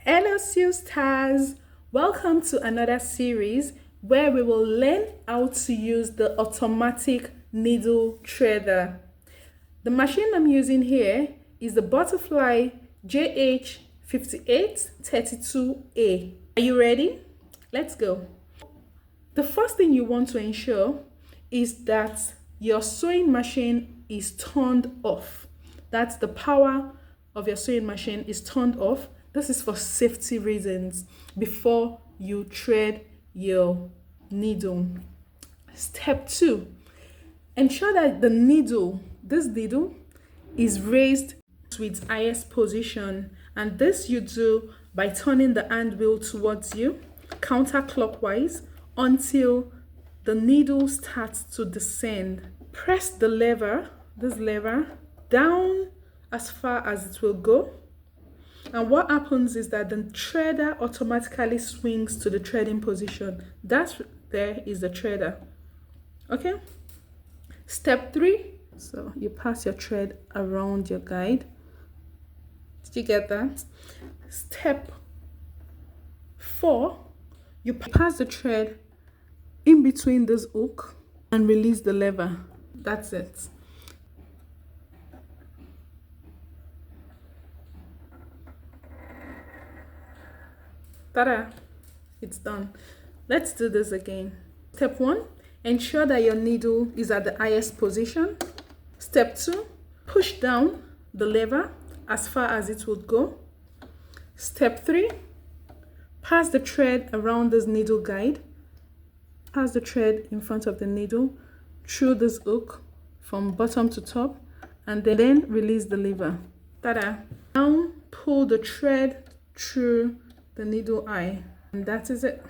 Hello, stars. Welcome to another series where we will learn how to use the automatic needle threader. The machine I'm using here is the Butterfly JH5832A. Are you ready? Let's go. The first thing you want to ensure is that your sewing machine is turned off. That's the power of your sewing machine is turned off. This is for safety reasons before you thread your needle. Step 2, ensure that this needle is raised to its highest position, and this you do by turning the hand wheel towards you counterclockwise until the needle starts to descend. Press the this lever, down as far as it will go. And what happens is that the threader automatically swings to the threading position. That there is the threader. Okay? Step 3. So you pass your thread around your guide. Did you get that? Step 4. You pass the thread in between this hook and release the lever. That's it. Ta-da! It's done. Let's do this again. Step 1, ensure that your needle is at the highest position. Step 2, push down the lever as far as it would go. Step 3, pass the thread around this needle guide. Pass the thread in front of the needle through this hook from bottom to top, and then release the lever. Ta-da! Now pull the thread through the needle eye, and that is it.